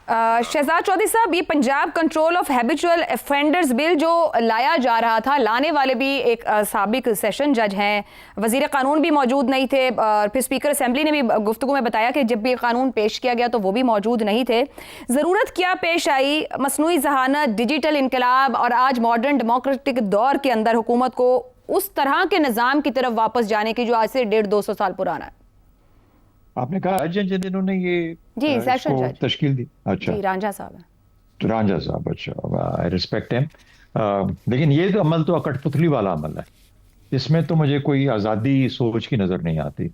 शहजाद चौधरी साहब, ये Punjab control of habitual offenders bill जो लाया जा रहा था, लाने वाले भी एक साबिक सेशन जज हैं, वजीर कानून भी मौजूद नहीं थे, और फिर स्पीकर असेंबली ने भी गुफ्तगू में बताया कि जब भी कानून पेश किया गया तो वो भी मौजूद नहीं थे। ज़रूरत क्या पेश आई मसनूई जहानत, डिजिटल इनकलाब और आज मॉडर्न डेमोक्रेटिक दौर के अंदर हुकूमत को उस तरह के निज़ाम की तरफ वापस जाने की जो आज से 150-200 साल पुराना है? आपने कहा जिन्होंने ये जी, सेशन जज तश्कील दी। अच्छा जी, रांझा साहब है। तो रांझा साहब, अच्छा, आई रिस्पेक्ट हिम। लेकिन ये तो अमल तो कठपुतली वाला अमल है। इसमें तो मुझे कोई आज़ादी सोच की नज़र नहीं आती।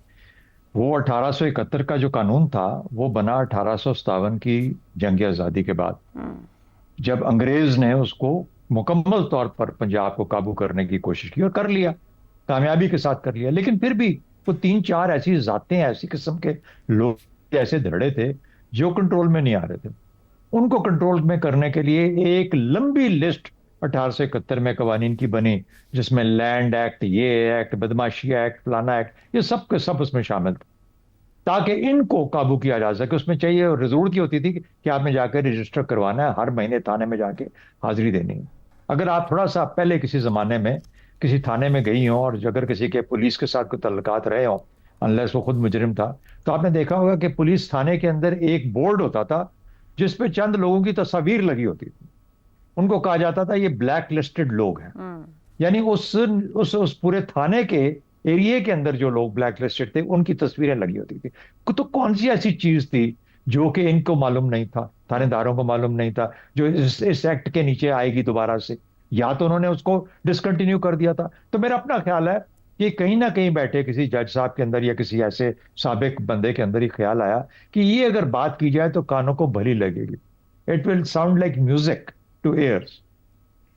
वो 1871 का जो कानून था वो बना 1857 की जंग आज़ादी के बाद, जब अंग्रेज ने उसको मुकम्मल तौर पर पंजाब को काबू करने की कोशिश की और कर लिया, कामयाबी के साथ कर लिया। लेकिन फिर भी वो 3-4 ऐसी जातें, ऐसी किस्म के लोग, ऐसे धड़े थे जो कंट्रोल में नहीं आ रहे थे। उनको कंट्रोल में करने के लिए एक लंबी लिस्ट 1871 में कवानीन की बनी, जिसमें लैंड एक्ट, ये एक्ट, बदमाशी एक्ट, फलाना एक्ट, ये सब के सब उसमें शामिल थे, ताकि इनको काबू किया जा सके। उसमें चाहिए और जरूरत ये होती थी कि आपने जाकर रजिस्टर करवाना है, हर महीने थाने में जाके हाजिरी देनी है। अगर आप थोड़ा सा पहले किसी जमाने में किसी थाने में गई हो और अगर किसी के पुलिस के साथ कोई तल्लुकात रहे हो, अनलेस वो खुद मुजरिम था, तो आपने देखा होगा कि पुलिस थाने के अंदर एक बोर्ड होता था जिस पे चंद लोगों की तस्वीर लगी होती थी। उनको कहा जाता था ये ब्लैक लिस्टेड लोग हैं। यानी उस पूरे थाने के एरिया के अंदर जो लोग ब्लैक लिस्टेड थे उनकी तस्वीरें लगी होती थी। तो कौन सी ऐसी चीज थी जो कि इनको मालूम नहीं था, थानेदारों को मालूम नहीं था, जो इस एक्ट के नीचे आएगी दोबारा से? या तो उन्होंने उसको डिसकंटिन्यू कर दिया था। तो मेरा अपना ख्याल है कि कहीं ना कहीं बैठे किसी जज साहब के अंदर या किसी ऐसे साबिक बंदे के अंदर ही ख्याल आया कि ये अगर बात की जाए तो कानों को भली लगेगी, it will sound like music to ears.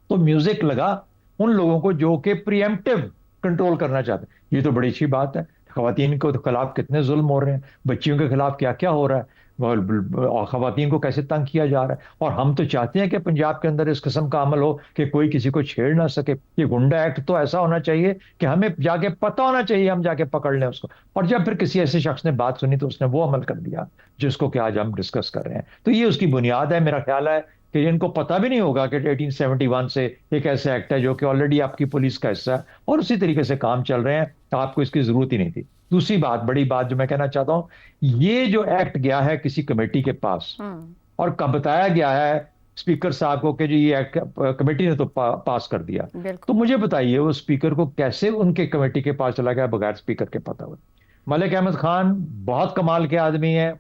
तो म्यूजिक लगा उन लोगों को जो कि प्रिएम्प्टिव कंट्रोल करना चाहते हैं। ये तो बड़ी अच्छी बात है। खवातीन के खिलाफ कितने जुल्म हो रहे हैं, बच्चियों के खिलाफ क्या क्या हो रहा है, और खवातीन को कैसे तंग किया जा रहा है। और हम तो चाहते हैं कि पंजाब के अंदर इस किस्म का अमल हो कि कोई किसी को छेड़ ना सके। ये गुंडा एक्ट तो ऐसा होना चाहिए कि हमें जाके पता होना चाहिए, हम जाके पकड़ लें उसको। और जब फिर किसी ऐसे शख्स ने बात सुनी तो उसने वो अमल कर दिया जिसको कि आज हम डिस्कस कर रहे हैं। तो ये उसकी बुनियाद है। मेरा ख्याल है कि जिनको पता भी नहीं होगा कि 1871 से एक ऐसा एक्ट है जो कि ऑलरेडी आपकी पुलिस का हिस्सा है और उसी तरीके से काम चल रहे हैं, तो आपको इसकी जरूरत ही नहीं थी। दूसरी बात, बड़ी बात जो मैं कहना चाहता हूं, ये जो एक्ट गया है किसी कमेटी के पास और कब बताया गया है स्पीकर साहब को कि जी ये एक्ट कमेटी ने तो पास कर दिया, तो मुझे बताइए वो स्पीकर को कैसे उनके कमेटी के पास चला गया बगैर स्पीकर के पता हुए? मलिक अहमद खान बहुत कमाल के आदमी हैं,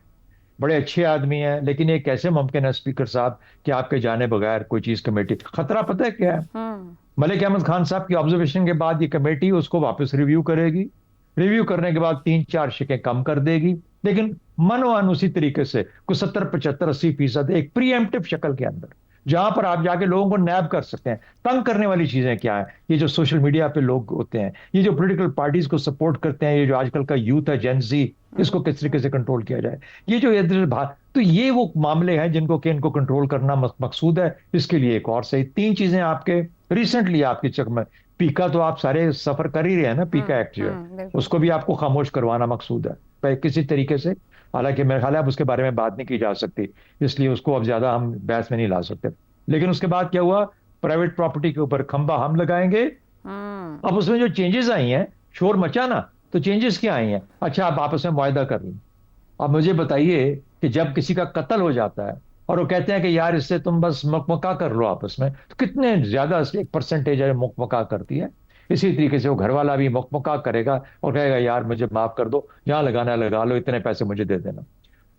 बड़े अच्छे आदमी हैं, लेकिन ये कैसे मुमकिन है स्पीकर साहब कि आपके जाने बगैर कोई चीज कमेटी? खतरा पता है क्या है? मलिक अहमद खान साहब की ऑब्जर्वेशन के बाद ये कमेटी उसको वापस रिव्यू करेगी, रिव्यू करने के बाद 3-4 शिकें कम कर देगी, लेकिन मनोवन उसी तरीके से कुछ 70-75-80% एक प्रीएम्प्टिव शक्ल के अंदर, जहां पर आप जाके लोगों को नैब कर सकते हैं। तंग करने वाली चीजें क्या है? ये जो सोशल मीडिया पे लोग होते हैं, ये जो पॉलिटिकल पार्टीज को सपोर्ट करते हैं, ये जो आजकल का यूथ है जेन जी, इसको किस तरीके से कंट्रोल किया जाए, ये जो इधर तो ये वो मामले हैं जिनको कि इनको कंट्रोल करना मकसूद है। इसके लिए एक और सही 3 चीजें आपके रिसेंटली आपकी चक में, पीका तो आप सारे सफर कर ही रहे हैं ना, पीका एक्ट जो है उसको भी आपको खामोश करवाना मकसूद है किसी तरीके से। हालांकि मेरे ख्याल है अब उसके बारे में बात नहीं की जा सकती, इसलिए उसको अब ज्यादा हम बहस में नहीं ला सकते। लेकिन उसके बाद क्या हुआ, प्राइवेट प्रॉपर्टी के ऊपर खंबा हम लगाएंगे। अब उसमें जो चेंजेस आई हैं, शोर मचा ना, तो चेंजेस क्या आई हैं? अच्छा, आप आपस में मुआहदा कर लें। अब मुझे बताइए कि जब किसी का कत्ल हो जाता है और वो कहते हैं कि यार इससे तुम बस मकमका कर लो आपस में, तो कितने ज्यादा एक परसेंटेज है मकमका करती है। इसी तरीके से वो घर वाला भी मकमका करेगा और कहेगा यार मुझे माफ कर दो, जहां लगाना है लगा लो, इतने पैसे मुझे दे देना।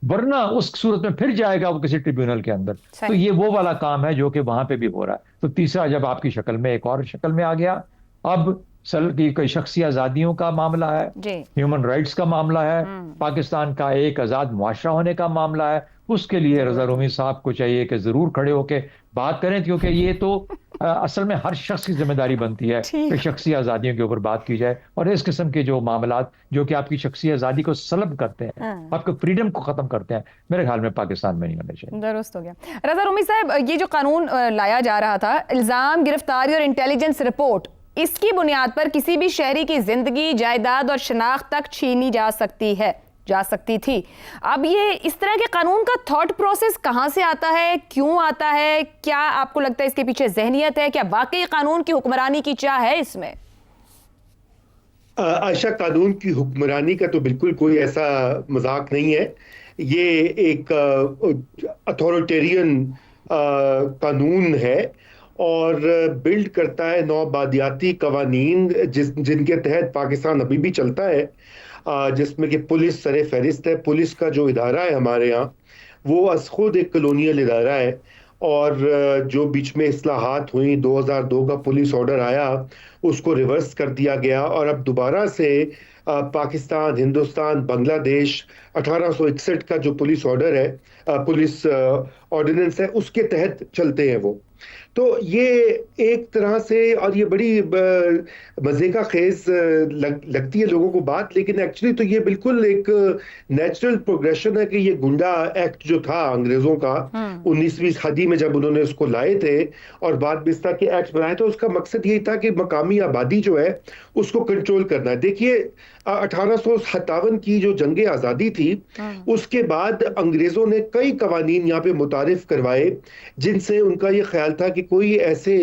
वरना उस सूरत में फिर जाएगा वो किसी ट्रिब्यूनल के अंदर। तो ये वो वाला काम है जो कि वहां पे भी हो रहा है। तो तीसरा जब आपकी शक्ल में एक और शक्ल में आ गया, अब सल की कोई शख्सी आजादियों का मामला है, ह्यूमन राइट्स का मामला है, पाकिस्तान का एक आजाद मुआशरा होने का मामला है, उसके लिए रजा रूमी साहब को चाहिए कि जरूर खड़े होकर बात करें, क्योंकि ये तो असल में हर शख्स की जिम्मेदारी बनती है कि शख्सी आजादियों के ऊपर बात की जाए। और इस किस्म के जो मामलात जो कि आपकी शख्सी आजादी को सलब करते हैं, आपके फ्रीडम को खत्म करते हैं, मेरे ख्याल में पाकिस्तान में नहीं होने चाहिए। दुरुस्त हो गया। रजा रूमी साहब, ये जो कानून लाया जा रहा था, इल्जाम, गिरफ्तारी और इंटेलिजेंस रिपोर्ट, इसकी बुनियाद पर किसी भी शहरी की जिंदगी, जायदाद और शनाख्त तक छीनी जा सकती है, जा सकती थी। अब ये इस तरह के कानून का थॉट प्रोसेस कहाँ से आता है, क्यों आता है, क्या आपको लगता है इसके पीछे जहनियत है, क्या वाकई कानून की हुक्मरानी की चाह है इसमें? आयशा, कानून की हुक्मरानी का तो बिल्कुल कोई ऐसा मजाक नहीं है। ये एक अथॉरिटेरियन कानून है और बिल्ड करता है नौबादियाती कवानीन जिनके तहत पाकिस्तान अभी भी चलता है, जिसमें कि पुलिस सरे फहरिस्त है। पुलिस का जो इदारा है हमारे यहाँ, वो अस खुद एक कॉलोनियल इदारा है। और जो बीच में इस्लाहात हुई, 2002 का पुलिस ऑर्डर आया, उसको रिवर्स कर दिया गया और अब दोबारा से पाकिस्तान, हिंदुस्तान, बांग्लादेश 1861 का जो पुलिस ऑर्डर है, पुलिस ऑर्डिनेंस है, उसके तहत चलते हैं वो। तो ये एक तरह से, और ये बड़ी मजे का खेज लगती है लोगों को बात, लेकिन एक्चुअली तो ये बिल्कुल एक नेचुरल प्रोग्रेशन है कि ये गुंडा एक्ट जो था अंग्रेजों का 19वीं सदी में जब उन्होंने उसको लाए थे और बाद में इस तरह के एक्ट बनाए, तो उसका मकसद यही था कि मकामी आबादी जो है उसको कंट्रोल करना है। देखिए 1857 की जो जंगे आज़ादी थी, उसके बाद अंग्रेजों ने कई कवानीन यहाँ पे मुतारिफ करवाए जिनसे उनका ये ख्याल था कि कोई ऐसे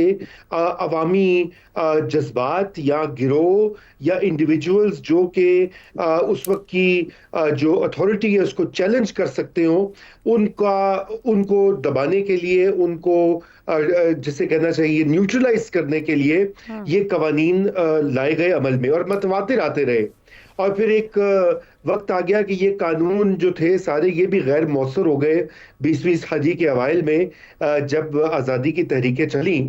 अवामी जज्बात या गिरोह या इंडिविजुअल्स जो कि उस वक्त की जो अथॉरिटी है उसको चैलेंज कर सकते हो, उनको दबाने के लिए, उनको जिसे कहना चाहिए न्यूट्रलाइज करने के लिए ये कवानीन लाए गए अमल में और मतवातिर आते रहे। और फिर एक वक्त आ गया कि ये कानून जो थे सारे ये भी गैर मौसर हो गए 20वीं सदी के अवाइल में, जब आज़ादी की तहरीकें चली।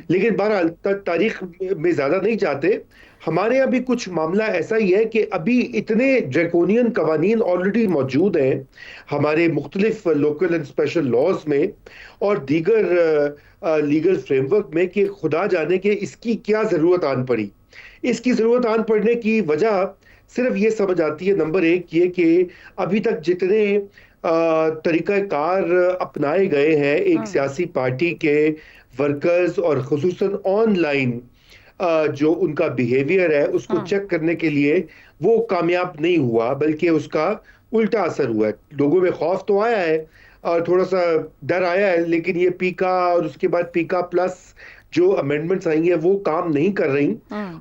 लेकिन बहरहाल तारीख में ज़्यादा नहीं जाते। हमारे यहाँ भी कुछ मामला ऐसा ही है कि अभी इतने ड्रैकोनियन कवानीन ऑलरेडी मौजूद हैं हमारे मुख्तलिफ लोकल एंड स्पेशल लॉज में और दीगर लीगल फ्रेमवर्क में कि खुदा जाने के इसकी क्या ज़रूरत आन पड़ी। इसकी ज़रूरत आन पड़ने की वजह सिर्फ ये समझ आती है, नंबर एक ये कि अभी तक जितने तरीक़ाकार अपनाए गए हैं एक सियासी पार्टी के वर्कर्स और खुसूसन ऑनलाइन जो उनका बिहेवियर है उसको चेक करने के लिए, वो कामयाब नहीं हुआ, बल्कि उसका उल्टा असर हुआ है। लोगों में खौफ तो आया है और थोड़ा सा डर आया है, लेकिन ये पीका और उसके बाद पीका प्लस जो अमेंडमेंट्स आई हैं वो काम नहीं कर रही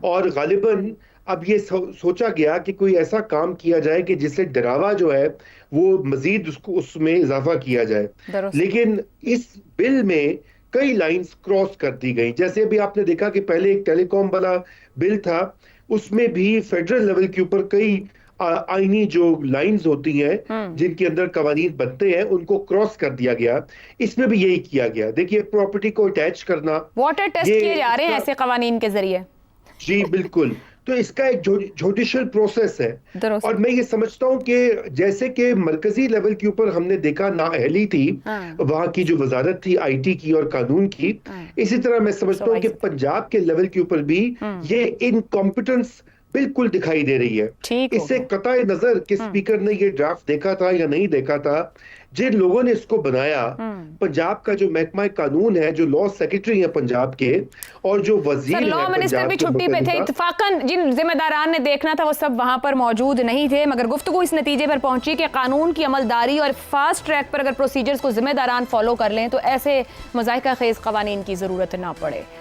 और गालिबन अब ये सोचा गया कि कोई ऐसा काम किया जाए कि जिससे डरावा जो है वो मजीद उसमें इजाफा किया जाए। लेकिन इस बिल में कई लाइंस क्रॉस कर दी गई। जैसे अभी आपने देखा कि पहले एक टेलीकॉम वाला बिल था, उसमें भी फेडरल लेवल के ऊपर कई आईनी जो लाइंस होती हैं जिनके अंदर कवानीन बनते हैं उनको क्रॉस कर दिया गया। इसमें भी यही किया गया। देखिए प्रॉपर्टी को अटैच करना, वाटर टेस्ट किए जा रहे हैं ऐसे कवानीन के जरिए। जी बिल्कुल। तो इसका एक जुडिशियल प्रोसेस है और मैं ये समझता हूँ कि जैसे कि मरकजी लेवल के ऊपर हमने देखा नाअहली थी वहां की जो वजारत थी आईटी की और कानून की, इसी तरह मैं समझता हूँ कि पंजाब के लेवल के ऊपर भी ये इनकॉम्पिटेंस बिल्कुल दिखाई दे रही है। इससे कताए नजर कि स्पीकर ने ये ड्राफ्ट देखा था या नहीं देखा था, जिन लोगों ने इसको बनाया, पंजाब का जो महकमा कानून है, जो लॉ सेक्रेटरी है पंजाब के और जो वजीर लॉ मिनिस्टर भी छुट्टी पे थे, इत्तफाकन जिन जिम्मेदारान ने देखना था वो सब वहां पर मौजूद नहीं थे, मगर गुफ्तगू इस नतीजे पर पहुंची कि कानून की अमलदारी और फास्ट ट्रैक पर अगर प्रोसीजर्स को जिम्मेदारान फॉलो कर लें तो ऐसे मज़ाइका खेज कवानीन की जरूरत ना पड़े।